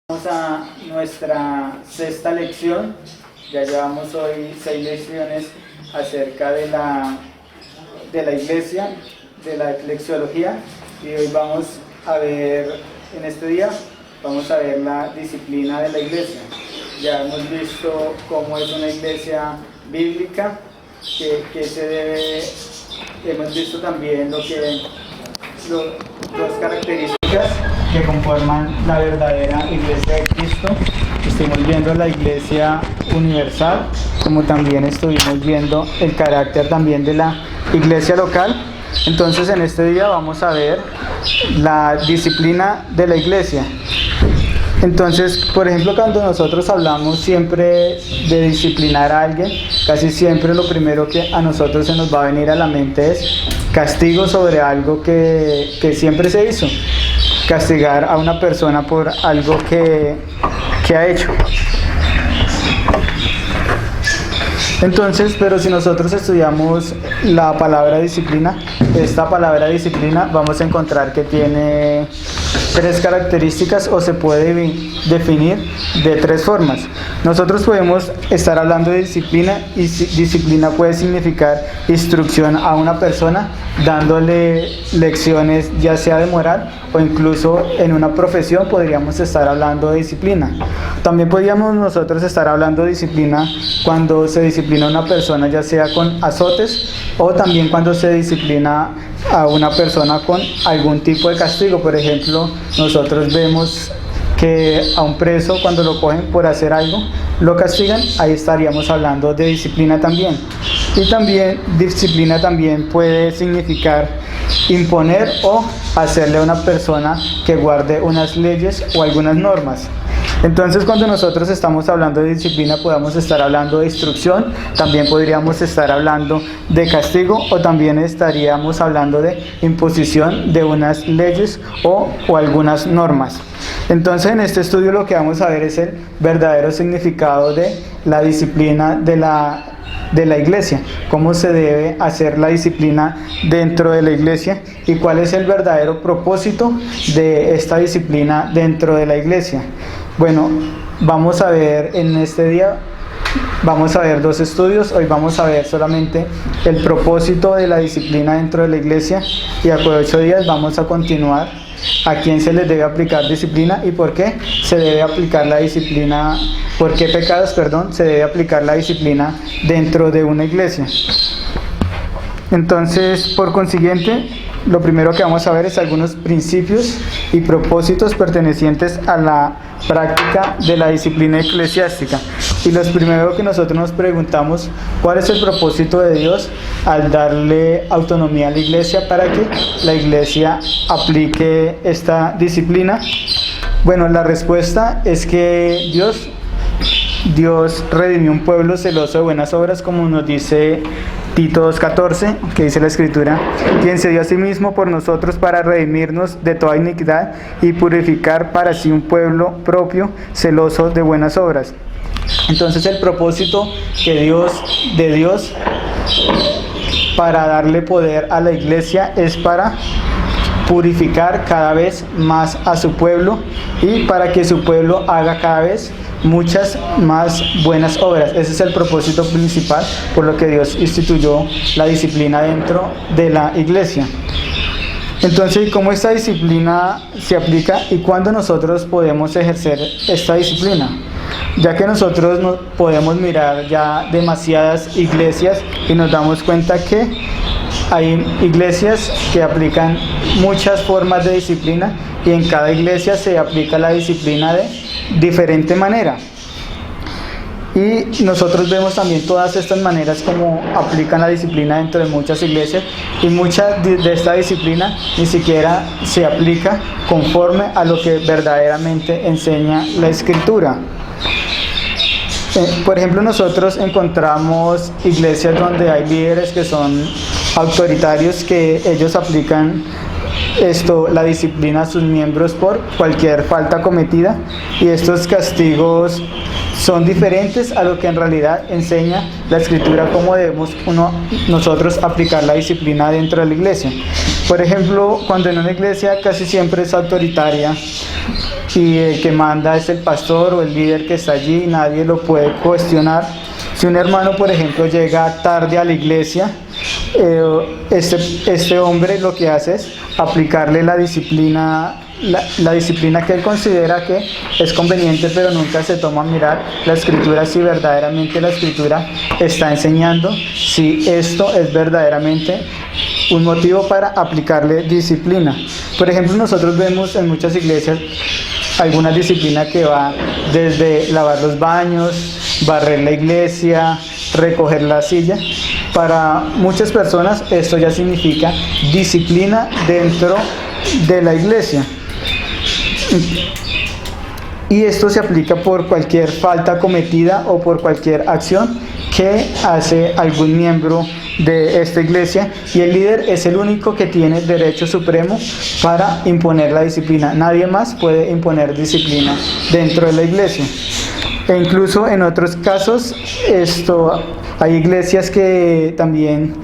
Vamos a nuestra sexta lección. Ya llevamos hoy 6 lecciones acerca de la iglesia, de la eclesiología, y hoy vamos a ver, en este día, vamos a ver la disciplina de la iglesia. Ya hemos visto cómo es una iglesia bíblica, que se debe, hemos visto también las características que conforman la verdadera iglesia de Cristo. Estuvimos viendo la iglesia universal, como también estuvimos viendo el carácter también de la iglesia local. Entonces en este día vamos a ver la disciplina de la iglesia. Entonces, por ejemplo, cuando nosotros hablamos siempre de disciplinar a alguien, casi siempre lo primero que a nosotros se nos va a venir a la mente es castigo sobre algo que siempre se hizo. Castigar a una persona por algo que ha hecho. Entonces, pero si nosotros estudiamos la palabra disciplina, esta palabra disciplina vamos a encontrar que tiene 3 características, o se puede definir de 3 formas. Nosotros podemos estar hablando de disciplina, y disciplina puede significar instrucción a una persona, dándole lecciones ya sea de moral o incluso en una profesión podríamos estar hablando de disciplina. También podríamos nosotros estar hablando de disciplina cuando se disciplina a una persona ya sea con azotes, o también cuando se disciplina a una persona con algún tipo de castigo. Por ejemplo, nosotros vemos que a un preso, cuando lo cogen por hacer algo, lo castigan. Ahí estaríamos hablando de disciplina también. Y también disciplina también puede significar imponer o hacerle a una persona que guarde unas leyes o algunas normas. Entonces, cuando nosotros estamos hablando de disciplina, podemos estar hablando de instrucción, también podríamos estar hablando de castigo, o también estaríamos hablando de imposición de unas leyes o algunas normas. Entonces, en este estudio lo que vamos a ver es el verdadero significado de la disciplina de la iglesia, cómo se debe hacer la disciplina dentro de la iglesia y cuál es el verdadero propósito de esta disciplina dentro de la iglesia. Bueno, vamos a ver en este día, vamos a ver 2 estudios. Hoy vamos a ver solamente el propósito de la disciplina dentro de la iglesia, y a 8 días vamos a continuar a quién se les debe aplicar disciplina y por qué se debe aplicar la disciplina, por qué pecados, se debe aplicar la disciplina dentro de una iglesia. Entonces, por consiguiente, lo primero que vamos a ver es algunos principios y propósitos pertenecientes a la práctica de la disciplina eclesiástica. Y lo primero que nosotros nos preguntamos, ¿cuál es el propósito de Dios al darle autonomía a la iglesia para que la iglesia aplique esta disciplina? Bueno, la respuesta es que Dios redimió un pueblo celoso de buenas obras, como nos dice Tito 2:14, que dice la Escritura: quien se dio a sí mismo por nosotros para redimirnos de toda iniquidad y purificar para sí un pueblo propio, celoso de buenas obras. Entonces, el propósito de Dios para darle poder a la iglesia es para purificar cada vez más a su pueblo, y para que su pueblo haga cada vez muchas más buenas obras. Ese es el propósito principal por lo que Dios instituyó la disciplina dentro de la iglesia. Entonces, ¿cómo esta disciplina se aplica y cuándo nosotros podemos ejercer esta disciplina? Ya que nosotros no podemos mirar ya demasiadas iglesias y nos damos cuenta que hay iglesias que aplican muchas formas de disciplina, y en cada iglesia se aplica la disciplina de diferente manera. Y nosotros vemos también todas estas maneras como aplican la disciplina dentro de muchas iglesias, y mucha de esta disciplina ni siquiera se aplica conforme a lo que verdaderamente enseña la Escritura. Por ejemplo, nosotros encontramos iglesias donde hay líderes que son autoritarios, que ellos aplican la disciplina a sus miembros por cualquier falta cometida, y estos castigos son diferentes a lo que en realidad enseña la Escritura, cómo debemos nosotros aplicar la disciplina dentro de la iglesia. Por ejemplo, cuando en una iglesia casi siempre es autoritaria y el que manda es el pastor o el líder que está allí, nadie lo puede cuestionar. Si un hermano, por ejemplo, llega tarde a la iglesia, este hombre lo que hace es aplicarle la disciplina que él considera que es conveniente, pero nunca se toma a mirar la escritura si verdaderamente la escritura está enseñando, si esto es verdaderamente un motivo para aplicarle disciplina. Por ejemplo, nosotros vemos en muchas iglesias alguna disciplina que va desde lavar los baños, barrer la iglesia, recoger la silla. Para muchas personas esto ya significa disciplina dentro de la iglesia. Y esto se aplica por cualquier falta cometida o por cualquier acción que hace algún miembro de esta iglesia, y el líder es el único que tiene derecho supremo para imponer la disciplina. Nadie más puede imponer disciplina dentro de la iglesia. E incluso en otros casos hay iglesias que también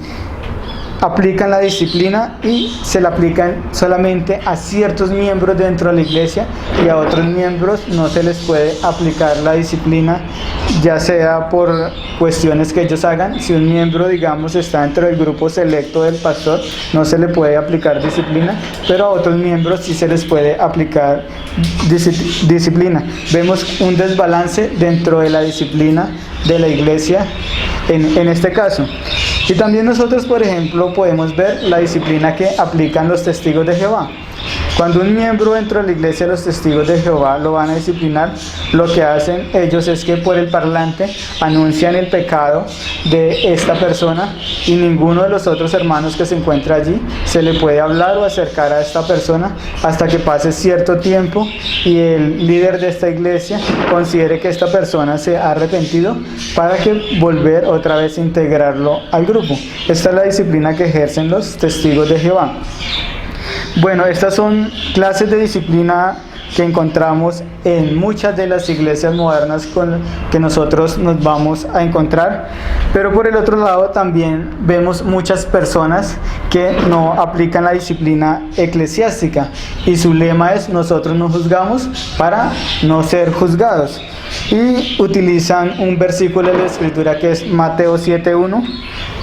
aplican la disciplina y se la aplican solamente a ciertos miembros dentro de la iglesia, y a otros miembros no se les puede aplicar la disciplina, ya sea por cuestiones que ellos hagan. Si un miembro, digamos, está dentro del grupo selecto del pastor, no se le puede aplicar disciplina, pero a otros miembros sí se les puede aplicar disciplina. Vemos un desbalance dentro de la disciplina de la iglesia en este caso. Y también nosotros, por ejemplo, podemos ver la disciplina que aplican los testigos de Jehová. Cuando un miembro dentro de la iglesia, los testigos de Jehová, lo van a disciplinar, lo que hacen ellos es que por el parlante anuncian el pecado de esta persona, y ninguno de los otros hermanos que se encuentra allí se le puede hablar o acercar a esta persona hasta que pase cierto tiempo y el líder de esta iglesia considere que esta persona se ha arrepentido, para que volver otra vez a integrarlo al grupo. Esta es la disciplina que ejercen los testigos de Jehová. Bueno, estas son clases de disciplina que encontramos en muchas de las iglesias modernas con que nosotros nos vamos a encontrar, pero por el otro lado también vemos muchas personas que no aplican la disciplina eclesiástica, y su lema es: nosotros no juzgamos para no ser juzgados, y utilizan un versículo de la escritura que es Mateo 7:1,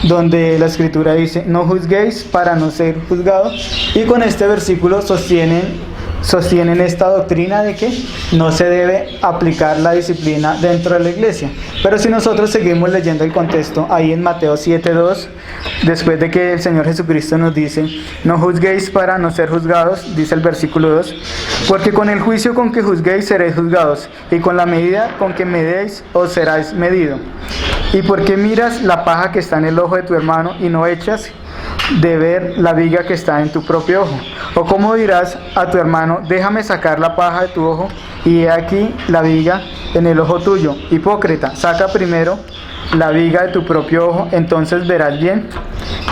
donde la escritura dice: no juzguéis para no ser juzgados, y con este versículo sostienen esta doctrina de que no se debe aplicar la disciplina dentro de la iglesia. Pero si nosotros seguimos leyendo el contexto, ahí en Mateo 7:2, después de que el Señor Jesucristo nos dice: no juzguéis para no ser juzgados, dice el versículo 2, porque con el juicio con que juzguéis seréis juzgados, y con la medida con que medéis os seráis medido. ¿Y por qué miras la paja que está en el ojo de tu hermano y no echas de ver la viga que está en tu propio ojo? ¿O cómo dirás a tu hermano: déjame sacar la paja de tu ojo, y he aquí la viga en el ojo tuyo? Hipócrita, saca primero la viga de tu propio ojo, entonces verás bien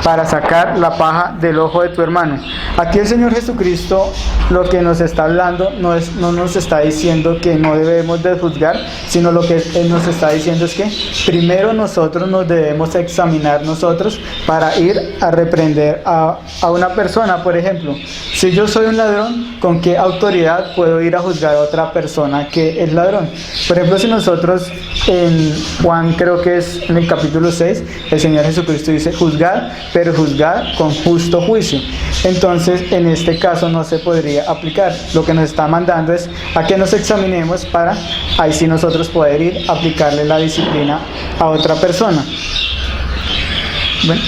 para sacar la paja del ojo de tu hermano. Aquí el Señor Jesucristo lo que nos está hablando no nos está diciendo que no debemos de juzgar, sino lo que Él nos está diciendo es que primero nosotros nos debemos examinar nosotros para ir a reprender a una persona. Por ejemplo, si yo soy un ladrón, ¿con qué autoridad puedo ir a juzgar a otra persona que es ladrón? Por ejemplo, si nosotros en Juan, creo que es en el capítulo 6, el Señor Jesucristo dice: juzgad, pero juzgad con justo juicio. Entonces, en este caso no se podría aplicar. Lo que nos está mandando es a que nos examinemos para ahí sí nosotros poder ir a aplicarle la disciplina a otra persona. Bueno,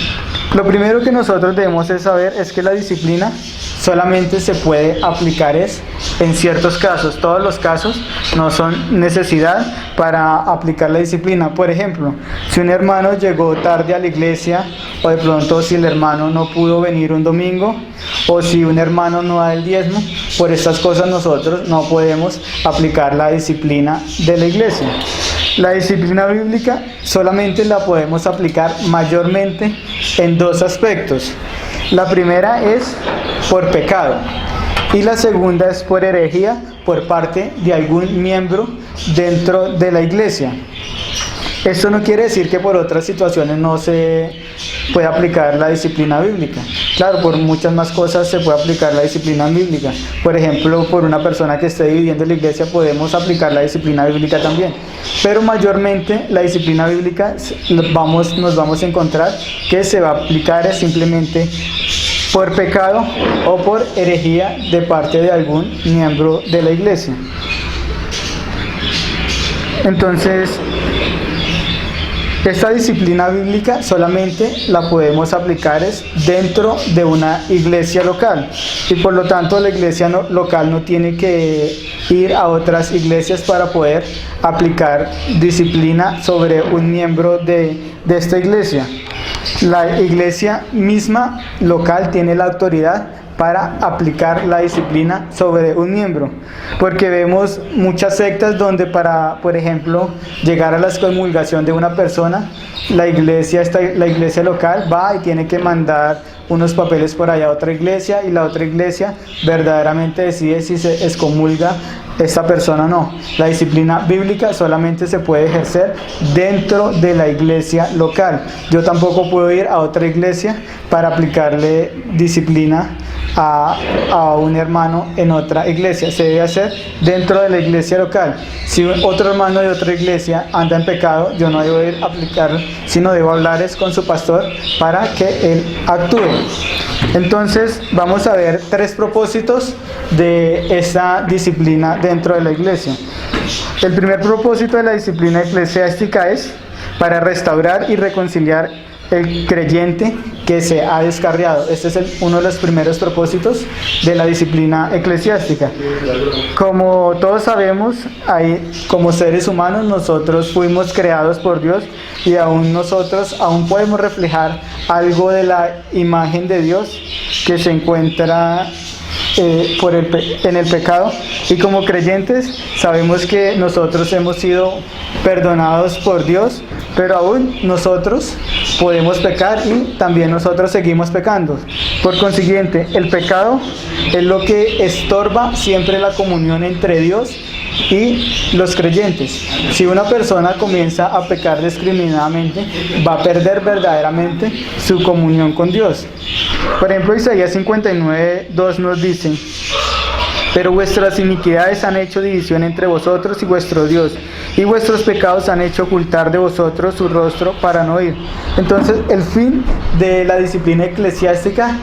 lo primero que nosotros debemos es saber es que la disciplina solamente se puede aplicar en ciertos casos. Todos los casos no son necesidad para aplicar la disciplina. Por ejemplo, si un hermano llegó tarde a la iglesia, o de pronto si el hermano no pudo venir un domingo, o si un hermano no da el diezmo, por estas cosas nosotros no podemos aplicar la disciplina de la iglesia. La disciplina bíblica solamente la podemos aplicar mayormente en dos aspectos. La primera es por pecado, y la segunda es por herejía por parte de algún miembro dentro de la iglesia. Esto no quiere decir que por otras situaciones no se puede aplicar la disciplina bíblica. Claro, por muchas más cosas se puede aplicar la disciplina bíblica. Por ejemplo, por una persona que esté dividiendo la iglesia podemos aplicar la disciplina bíblica también. Pero mayormente la disciplina bíblica nos vamos a encontrar que se va a aplicar simplemente por pecado o por herejía de parte de algún miembro de la iglesia. Entonces, esta disciplina bíblica solamente la podemos aplicar dentro de una iglesia local, y por lo tanto la iglesia local no tiene que ir a otras iglesias para poder aplicar disciplina sobre un miembro de esta iglesia. La iglesia misma local tiene la autoridad para aplicar la disciplina sobre un miembro, porque vemos muchas sectas donde para, por ejemplo, llegar a la excomulgación de una persona, la iglesia local va y tiene que mandar unos papeles por allá a otra iglesia, y la otra iglesia verdaderamente decide si se excomulga esta persona o no. La disciplina bíblica solamente se puede ejercer dentro de la iglesia local. Yo tampoco puedo ir a otra iglesia para aplicarle disciplina a un hermano en otra iglesia. Se debe hacer dentro de la iglesia local. Si otro hermano de otra iglesia anda en pecado, yo no debo ir a aplicar, sino debo hablar con su pastor para que él actúe. Entonces vamos a ver 3 propósitos de esta disciplina dentro de la iglesia. El primer propósito de la disciplina eclesiástica es para restaurar y reconciliar el creyente que se ha descarriado. Este es uno de los primeros propósitos de la disciplina eclesiástica. Como todos sabemos, como seres humanos nosotros fuimos creados por Dios, y nosotros podemos reflejar algo de la imagen de Dios que se encuentra en el pecado, y como creyentes sabemos que nosotros hemos sido perdonados por Dios, pero aún nosotros podemos pecar y también nosotros seguimos pecando. Por consiguiente, el pecado es lo que estorba siempre la comunión entre Dios y los creyentes. Si una persona comienza a pecar discriminadamente, va a perder verdaderamente su comunión con Dios. Por ejemplo, Isaías 59:2 nos dice: pero vuestras iniquidades han hecho división entre vosotros y vuestro Dios, y vuestros pecados han hecho ocultar de vosotros su rostro para no oír. Entonces, el fin de la disciplina eclesiástica,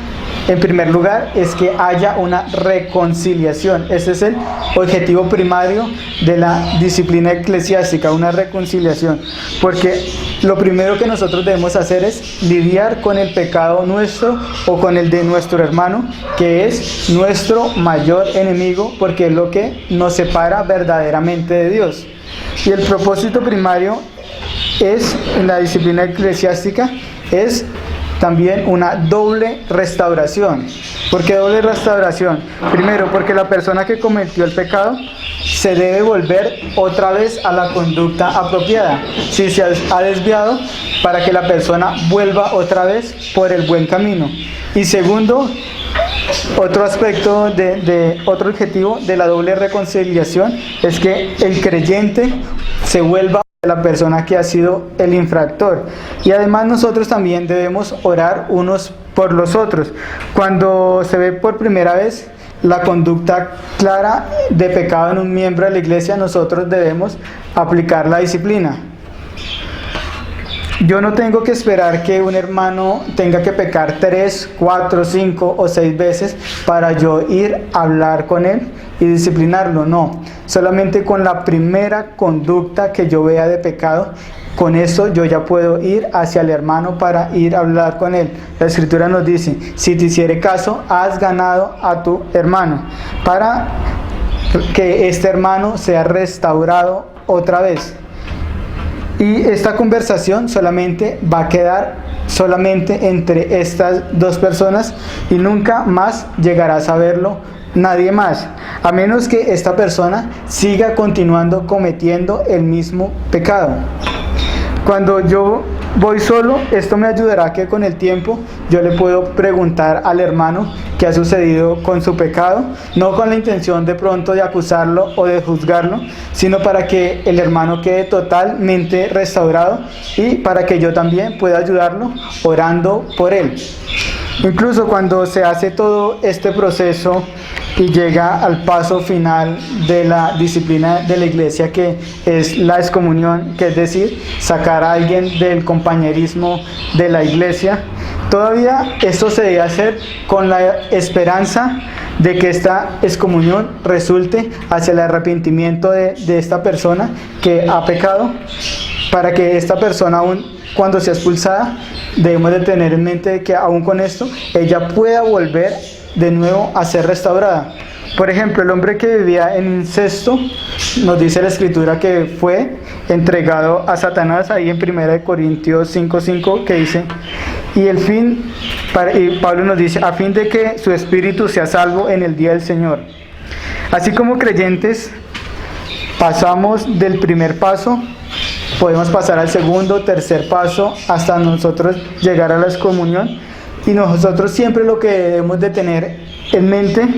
en primer lugar, es que haya una reconciliación. Ese es el objetivo primario de la disciplina eclesiástica, una reconciliación. Porque lo primero que nosotros debemos hacer es lidiar con el pecado nuestro o con el de nuestro hermano, que es nuestro mayor enemigo, porque es lo que nos separa verdaderamente de Dios. Y el propósito primario en la disciplina eclesiástica es también una doble restauración. ¿Por qué doble restauración? Primero, porque la persona que cometió el pecado se debe volver otra vez a la conducta apropiada. Si se ha desviado, para que la persona vuelva otra vez por el buen camino. Y segundo, otro aspecto otro objetivo de la doble reconciliación es que el creyente se vuelva la persona que ha sido el infractor. Y además nosotros también debemos orar unos por los otros. Cuando se ve por primera vez la conducta clara de pecado en un miembro de la iglesia, nosotros debemos aplicar la disciplina. Yo no tengo que esperar que un hermano tenga que pecar 3, 4, 5 o 6 veces para yo ir a hablar con él y disciplinarlo. No, solamente con la primera conducta que yo vea de pecado, con eso yo ya puedo ir hacia el hermano para ir a hablar con él. La Escritura nos dice: si te hiciere caso, has ganado a tu hermano, para que este hermano sea restaurado otra vez. Y esta conversación solamente va a quedar solamente entre estas dos personas, y nunca más llegará a saberlo nadie más, a menos que esta persona siga continuando cometiendo el mismo pecado. Cuando yo voy solo, esto me ayudará a que con el tiempo yo le puedo preguntar al hermano qué ha sucedido con su pecado, no con la intención de pronto de acusarlo o de juzgarlo, sino para que el hermano quede totalmente restaurado y para que yo también pueda ayudarlo orando por él. Incluso cuando se hace todo este proceso y llega al paso final de la disciplina de la iglesia, que es la excomunión, que es decir, sacar a alguien del compañerismo de la iglesia, todavía esto se debe hacer con la esperanza de que esta excomunión resulte hacia el arrepentimiento de esta persona que ha pecado, para que esta persona, aún cuando sea expulsada, debemos de tener en mente que aún con esto ella pueda volver de nuevo a ser restaurada. Por ejemplo, el hombre que vivía en incesto, nos dice la escritura que fue entregado a Satanás, ahí en 1 Corintios 5:5, que dice, y Pablo nos dice, a fin de que su espíritu sea salvo en el día del Señor. Así como creyentes pasamos del primer paso, podemos pasar al segundo, tercer paso, hasta nosotros llegar a la excomunión. Y nosotros siempre lo que debemos de tener en mente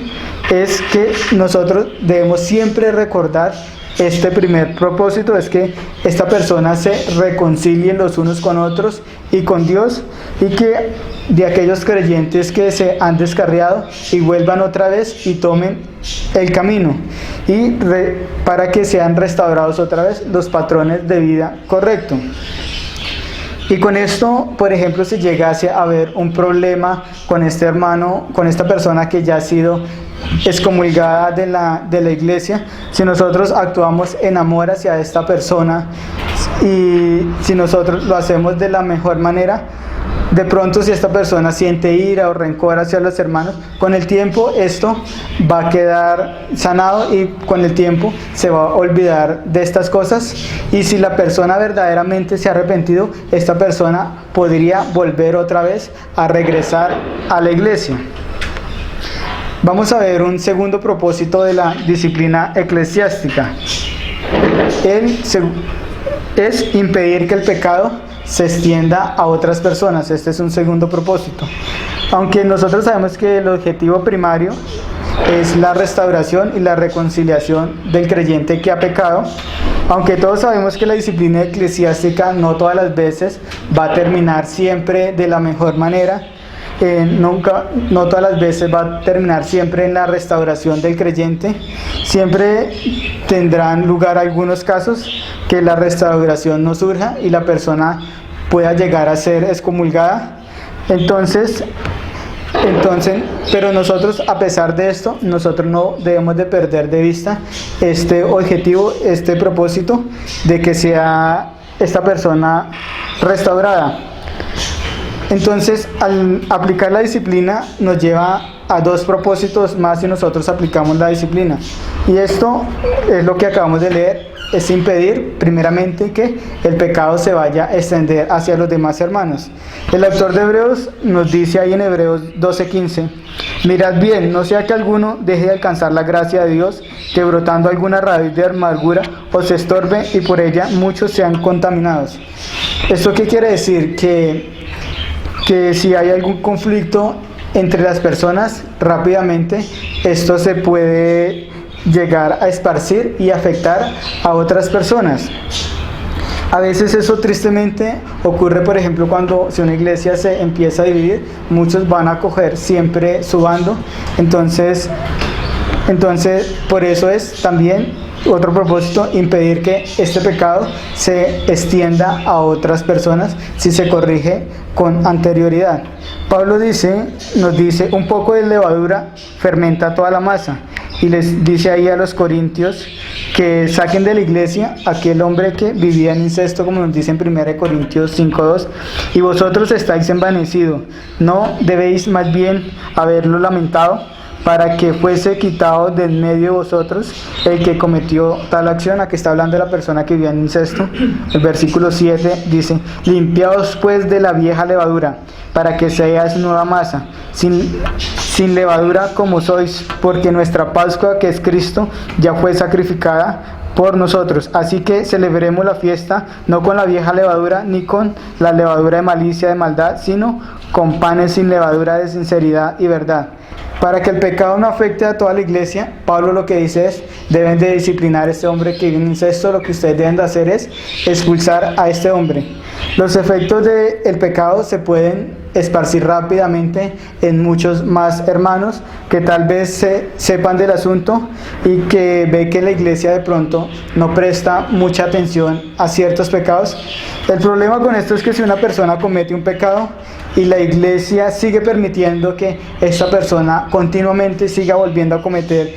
es que nosotros debemos siempre recordar este primer propósito, es que esta persona se reconcilien los unos con otros y con Dios, y que de aquellos creyentes que se han descarriado y vuelvan otra vez y tomen el camino, y para que sean restaurados otra vez los patrones de vida correctos. Y con esto, por ejemplo, si llegase a haber un problema con este hermano, con esta persona que ya ha sido excomulgada de la iglesia, si nosotros actuamos en amor hacia esta persona y si nosotros lo hacemos de la mejor manera, de pronto si esta persona siente ira o rencor hacia los hermanos, con el tiempo esto va a quedar sanado y con el tiempo se va a olvidar de estas cosas. Y si la persona verdaderamente se ha arrepentido, esta persona podría volver otra vez a regresar a la iglesia. Vamos a ver un segundo propósito de la disciplina eclesiástica. Es impedir que el pecado se extienda a otras personas. Este es un segundo propósito. Aunque nosotros sabemos que el objetivo primario es la restauración y la reconciliación del creyente que ha pecado, aunque todos sabemos que la disciplina eclesiástica no todas las veces va a terminar siempre de la mejor manera, no todas las veces va a terminar siempre en la restauración del creyente. Siempre tendrán lugar algunos casos que la restauración no surja y la persona pueda llegar a ser excomulgada. Entonces, pero nosotros, a pesar de esto, nosotros no debemos de perder de vista este objetivo, este propósito de que sea esta persona restaurada. Entonces, al aplicar la disciplina nos lleva a dos propósitos más si nosotros aplicamos la disciplina. Y esto es lo que acabamos de leer, es impedir primeramente que el pecado se vaya a extender hacia los demás hermanos. El autor de Hebreos nos dice ahí en Hebreos 12:15, mirad bien, no sea que alguno deje de alcanzar la gracia de Dios, que brotando alguna raíz de amargura os estorbe y por ella muchos sean contaminados. ¿Esto qué quiere decir? Que si hay algún conflicto entre las personas, rápidamente esto se puede llegar a esparcir y afectar a otras personas. A veces eso tristemente ocurre, por ejemplo, cuando si una iglesia se empieza a dividir, muchos van a coger siempre su bando. Entonces por eso es también otro propósito, impedir que este pecado se extienda a otras personas si se corrige con anterioridad. Pablo nos dice, un poco de levadura fermenta toda la masa. Y les dice ahí a los corintios que saquen de la iglesia aquel hombre que vivía en incesto, como nos dice en 1 Corintios 5:2, y vosotros estáis envanecidos, ¿no debéis más bien haberlo lamentado para que fuese quitado de en medio de vosotros el que cometió tal acción? Aquí está hablando de la persona que vivía en incesto. El versículo 7 dice, limpiaos pues de la vieja levadura, para que seáis nueva masa, sin levadura como sois, porque nuestra Pascua, que es Cristo, ya fue sacrificada por nosotros. Así que celebremos la fiesta no con la vieja levadura ni con la levadura de malicia, de maldad, sino con panes sin levadura de sinceridad y verdad. Para que el pecado no afecte a toda la iglesia, Pablo lo que dice es, deben de disciplinar a este hombre que vive en incesto. Lo que ustedes deben de hacer es expulsar a este hombre. Los efectos del pecado se pueden esparcir rápidamente en muchos más hermanos que tal vez sepan del asunto y que ve que la iglesia de pronto no presta mucha atención a ciertos pecados. El problema con esto es que si una persona comete un pecado y la iglesia sigue permitiendo que esta persona continuamente siga volviendo a cometer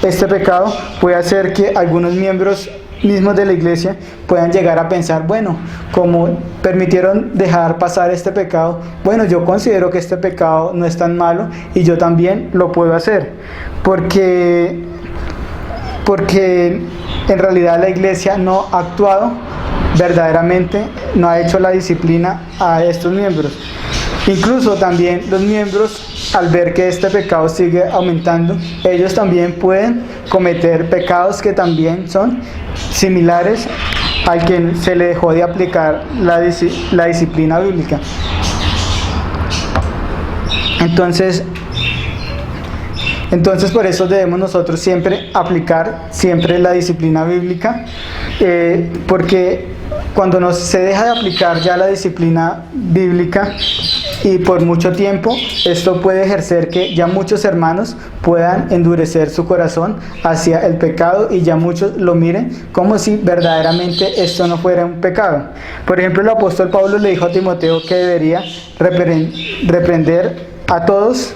este pecado, puede hacer que algunos miembros mismos de la iglesia puedan llegar a pensar, bueno, como permitieron dejar pasar este pecado, bueno, yo considero que este pecado no es tan malo y yo también lo puedo hacer, porque en realidad la iglesia no ha actuado verdaderamente, no ha hecho la disciplina a estos miembros. Incluso también los miembros, al ver que este pecado sigue aumentando, ellos también pueden cometer pecados que también son similares al que se le dejó de aplicar la disciplina bíblica. Entonces por eso debemos nosotros siempre aplicar siempre la disciplina bíblica, porque cuando se deja de aplicar ya la disciplina bíblica y por mucho tiempo, esto puede ejercer que ya muchos hermanos puedan endurecer su corazón hacia el pecado y ya muchos lo miren como si verdaderamente esto no fuera un pecado. Por ejemplo, el apóstol Pablo le dijo a Timoteo que debería reprender a todos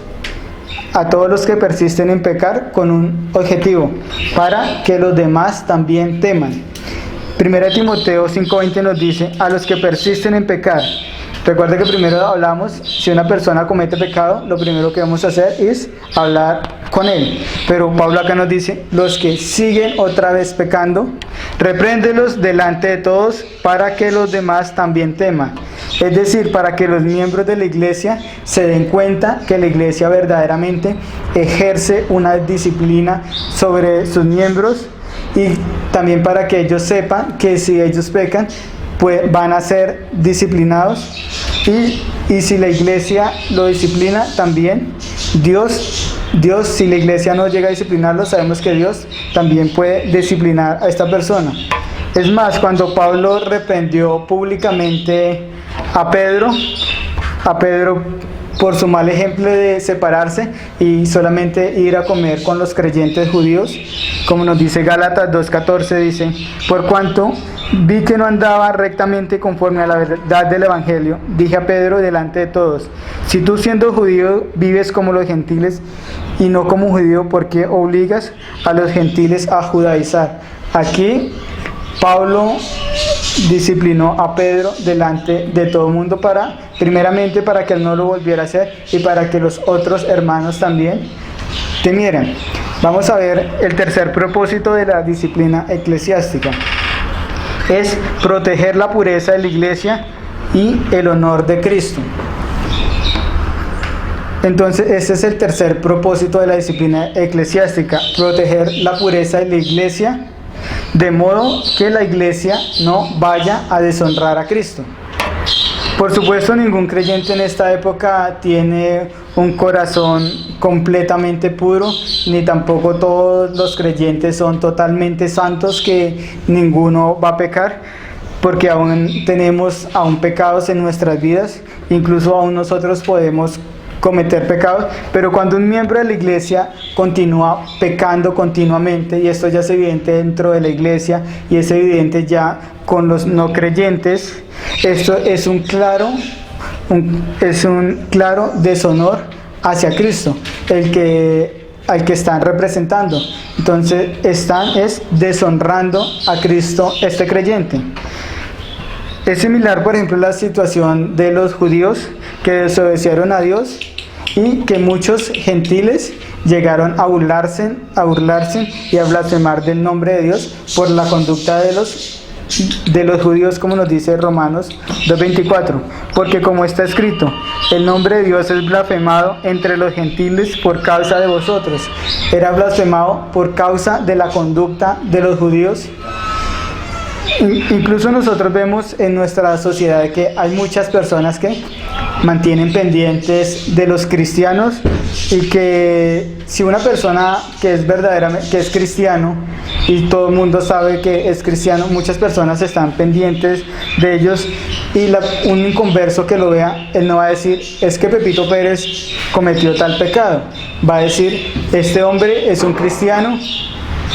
los que persisten en pecar con un objetivo, para que los demás también teman. 1 Timoteo 5:20 nos dice, a los que persisten en pecar. Recuerda que primero hablamos, si una persona comete pecado, lo primero que vamos a hacer es hablar con él. Pero Pablo acá nos dice, los que siguen otra vez pecando, repréndelos delante de todos para que los demás también teman. Es decir, para que los miembros de la iglesia se den cuenta que la iglesia verdaderamente ejerce una disciplina sobre sus miembros y también para que ellos sepan que si ellos pecan, pues van a ser disciplinados y si la iglesia lo disciplina también, Dios, si la iglesia no llega a disciplinarlo, sabemos que Dios también puede disciplinar a esta persona. Es más, cuando Pablo reprendió públicamente a Pedro por su mal ejemplo de separarse y solamente ir a comer con los creyentes judíos, como nos dice Gálatas 2:14, dice, por cuanto vi que no andaba rectamente conforme a la verdad del evangelio, dije a Pedro delante de todos, si tú siendo judío vives como los gentiles y no como judío, ¿por qué obligas a los gentiles a judaizar? Aquí Pablo disciplinó a Pedro delante de todo el mundo primeramente para que él no lo volviera a hacer y para que los otros hermanos también temieran. Vamos a ver el tercer propósito de la disciplina eclesiástica. Es proteger la pureza de la iglesia y el honor de Cristo. Entonces, ese es el tercer propósito de la disciplina eclesiástica, proteger la pureza de la iglesia, de modo que la iglesia no vaya a deshonrar a Cristo. Por supuesto, ningún creyente en esta época tiene un corazón completamente puro, ni tampoco todos los creyentes son totalmente santos, que ninguno va a pecar, porque aún tenemos pecados en nuestras vidas, incluso aún nosotros podemos cometer pecados, pero cuando un miembro de la iglesia continúa pecando continuamente, y esto ya es evidente dentro de la iglesia y es evidente ya con los no creyentes, esto es un claro deshonor hacia Cristo, al que están representando. Entonces están deshonrando a Cristo este creyente. Es similar, por ejemplo, la situación de los judíos que desobedecieron a Dios y que muchos gentiles llegaron a burlarse y a blasfemar del nombre de Dios por la conducta de los de los judíos, como nos dice Romanos 2:24, porque como está escrito, el nombre de Dios es blasfemado entre los gentiles por causa de vosotros. Era blasfemado por causa de la conducta de los judíos. Incluso nosotros vemos en nuestra sociedad que hay muchas personas que mantienen pendientes de los cristianos, y que si una persona que es verdaderamente, que es cristiano, y todo el mundo sabe que es cristiano, muchas personas están pendientes de ellos, y un inconverso que lo vea, él no va a decir, es que Pepito Pérez cometió tal pecado, va a decir, este hombre es un cristiano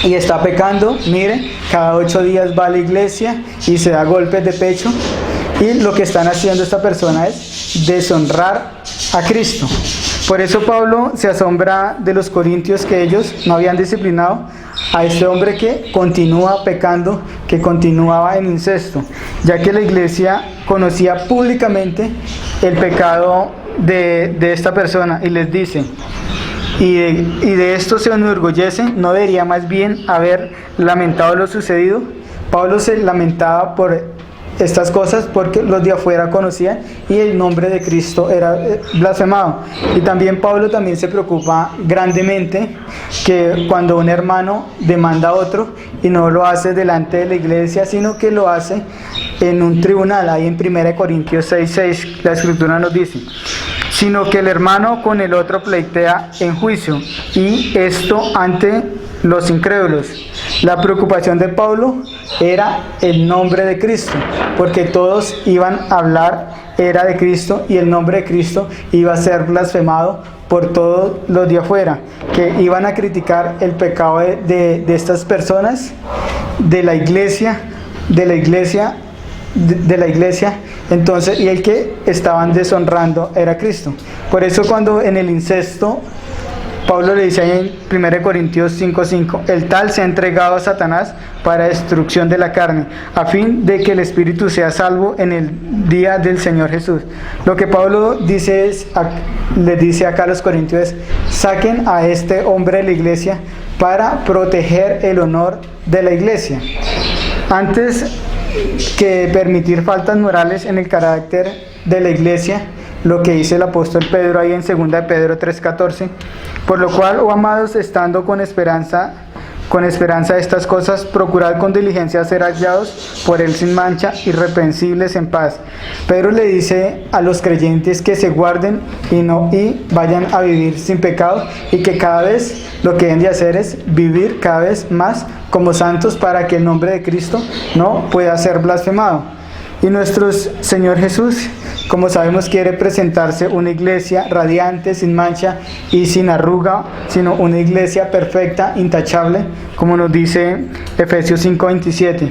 y está pecando, mire, cada 8 días va a la iglesia y se da golpes de pecho, y lo que están haciendo esta persona es deshonrar a Cristo. Por eso Pablo se asombra de los corintios, que ellos no habían disciplinado a este hombre que continúa pecando, que continuaba en incesto, ya que la iglesia conocía públicamente el pecado de esta persona, y les dice, y de esto se enorgullecen, ¿no debería más bien haber lamentado lo sucedido? Pablo se lamentaba por estas cosas porque los de afuera conocían y el nombre de Cristo era blasfemado. Y también Pablo también se preocupa grandemente que cuando un hermano demanda a otro, y no lo hace delante de la iglesia, sino que lo hace en un tribunal. Ahí en 1 Corintios 6:6 la escritura nos dice, sino que el hermano con el otro pleitea en juicio, y esto ante los incrédulos. La preocupación de Pablo era el nombre de Cristo, porque todos iban a hablar era de Cristo, y el nombre de Cristo iba a ser blasfemado por todos los de afuera, que iban a criticar el pecado de estas personas, de la iglesia, entonces, y el que estaban deshonrando era Cristo. Por eso cuando en el incesto, Pablo le dice ahí en 1 Corintios 5:5, el tal se ha entregado a Satanás para destrucción de la carne, a fin de que el espíritu sea salvo en el día del Señor Jesús. Lo que Pablo dice les dice acá a los corintios es, saquen a este hombre de la iglesia para proteger el honor de la iglesia. Antes que permitir faltas morales en el carácter de la iglesia, lo que dice el apóstol Pedro ahí en 2 de Pedro 3:14, por lo cual, oh amados, estando con esperanza de estas cosas, procurad con diligencia ser hallados por él sin mancha, irreprensibles en paz. Pedro le dice a los creyentes que se guarden y vayan a vivir sin pecado, y que cada vez lo que deben de hacer es vivir cada vez más como santos, para que el nombre de Cristo no pueda ser blasfemado. Y nuestro Señor Jesús, como sabemos, quiere presentarse una iglesia radiante, sin mancha y sin arruga, sino una iglesia perfecta, intachable, como nos dice Efesios 5:27.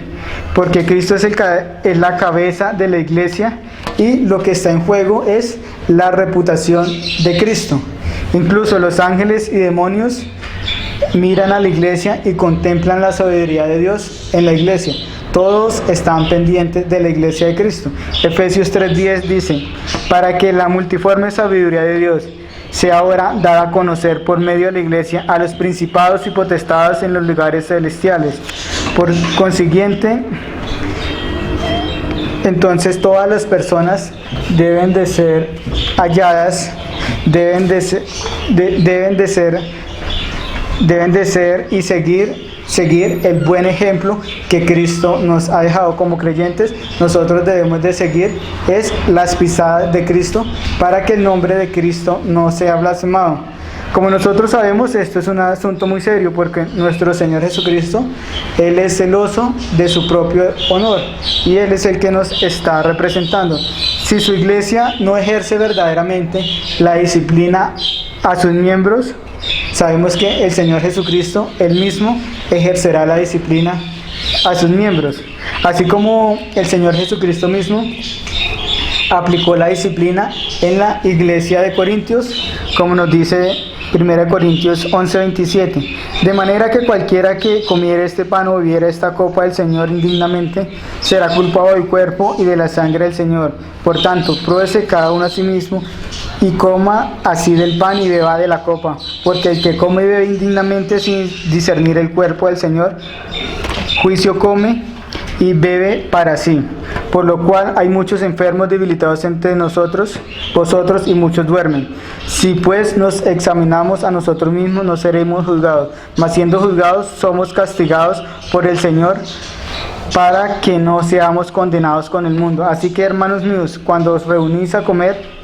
Porque Cristo es la cabeza de la iglesia, y lo que está en juego es la reputación de Cristo. Incluso los ángeles y demonios miran a la iglesia y contemplan la sabiduría de Dios en la iglesia. Todos están pendientes de la iglesia de Cristo. Efesios 3:10 dice, para que la multiforme sabiduría de Dios sea ahora dada a conocer por medio de la iglesia a los principados y potestades en los lugares celestiales. Por consiguiente, entonces todas las personas deben de ser halladas, deben de ser y seguir el buen ejemplo que Cristo nos ha dejado como creyentes. Nosotros debemos de seguir las pisadas de Cristo, para que el nombre de Cristo no sea blasfemado. Como nosotros sabemos, esto es un asunto muy serio, porque nuestro Señor Jesucristo, Él es celoso de su propio honor, y Él es el que nos está representando. Si su iglesia no ejerce verdaderamente la disciplina a sus miembros, sabemos que el Señor Jesucristo, Él mismo, ejercerá la disciplina a sus miembros. Así como el Señor Jesucristo mismo aplicó la disciplina en la iglesia de Corintios, como nos dice 1 Corintios 11:27. De manera que cualquiera que comiere este pan o bebiere esta copa del Señor indignamente, será culpado del cuerpo y de la sangre del Señor. Por tanto, pruébese cada uno a sí mismo, y coma así del pan y beba de la copa. Porque el que come y bebe indignamente sin discernir el cuerpo del Señor, juicio come, y bebe para sí. Por lo cual hay muchos enfermos debilitados entre vosotros, y muchos duermen. Si pues nos examinamos a nosotros mismos, no seremos juzgados, mas siendo juzgados, somos castigados por el Señor, para que no seamos condenados con el mundo. Así que, hermanos míos, cuando os reunís a comer,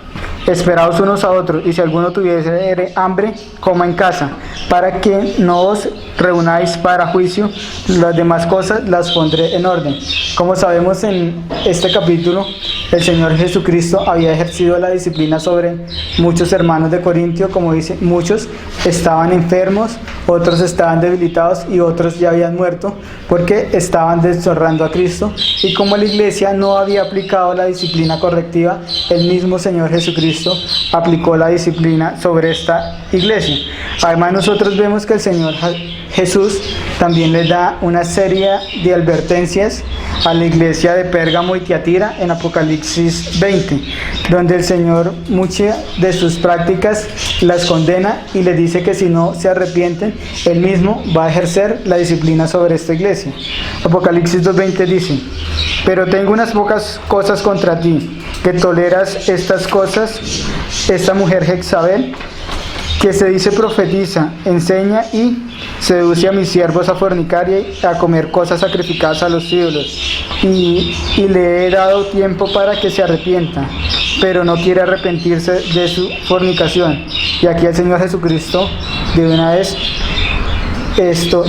esperaos unos a otros, y si alguno tuviese hambre, coma en casa, para que no os reunáis para juicio. Las demás cosas las pondré en orden. Como sabemos, en este capítulo el Señor Jesucristo había ejercido la disciplina sobre muchos hermanos de Corintio. Como dice, muchos estaban enfermos, otros estaban debilitados y otros ya habían muerto porque estaban deshonrando a Cristo. Y como la iglesia no había aplicado la disciplina correctiva, el mismo Señor Jesucristo aplicó la disciplina sobre esta iglesia. Además, nosotros vemos que el Señor Jesús también le da una serie de advertencias a la iglesia de Pérgamo y Tiatira en Apocalipsis 20, donde el Señor muchas de sus prácticas las condena y les dice que si no se arrepienten, Él mismo va a ejercer la disciplina sobre esta iglesia. Apocalipsis 2:20 dice: pero tengo unas pocas cosas contra ti, que toleras estas cosas, esta mujer Jezabel, que se dice profetiza, enseña y seduce a mis siervos a fornicar y a comer cosas sacrificadas a los ídolos, y le he dado tiempo para que se arrepienta, pero no quiere arrepentirse de su fornicación. Y aquí el Señor Jesucristo de una vez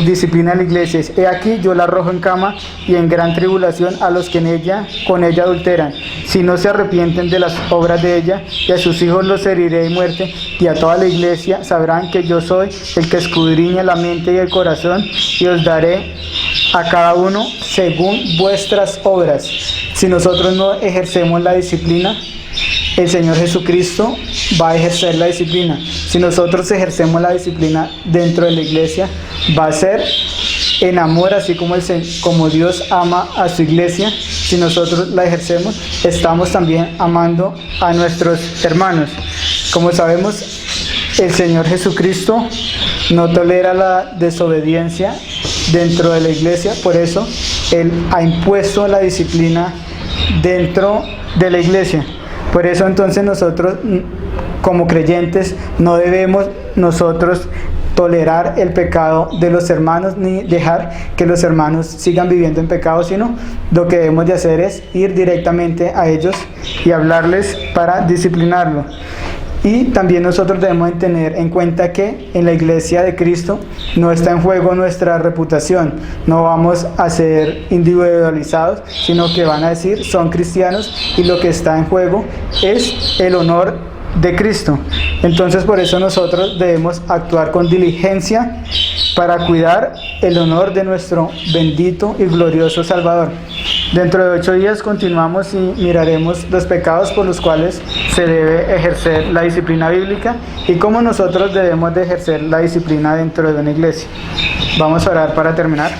disciplina a la iglesia. He aquí, yo la arrojo en cama y en gran tribulación a los que con ella adulteran. Si no se arrepienten de las obras de ella, y a sus hijos los heriré de muerte, y a toda la iglesia sabrán que yo soy el que escudriña la mente y el corazón, y os daré a cada uno según vuestras obras. Si nosotros no ejercemos la disciplina, el Señor Jesucristo va a ejercer la disciplina. Si nosotros ejercemos la disciplina dentro de la iglesia, va a ser en amor, así como Dios ama a su iglesia. Si nosotros la ejercemos, estamos también amando a nuestros hermanos. Como sabemos, el Señor Jesucristo no tolera la desobediencia dentro de la iglesia, por eso Él ha impuesto la disciplina dentro de la iglesia. Por eso entonces nosotros como creyentes no debemos nosotros tolerar el pecado de los hermanos ni dejar que los hermanos sigan viviendo en pecado, sino lo que debemos de hacer es ir directamente a ellos y hablarles para disciplinarlo. Y también nosotros debemos tener en cuenta que en la iglesia de Cristo no está en juego nuestra reputación. No vamos a ser individualizados, sino que van a decir son cristianos, y lo que está en juego es el honor de Cristo. Entonces, por eso nosotros debemos actuar con diligencia para cuidar el honor de nuestro bendito y glorioso Salvador. Dentro de 8 días continuamos y miraremos los pecados por los cuales se debe ejercer la disciplina bíblica y cómo nosotros debemos de ejercer la disciplina dentro de una iglesia. Vamos a orar para terminar.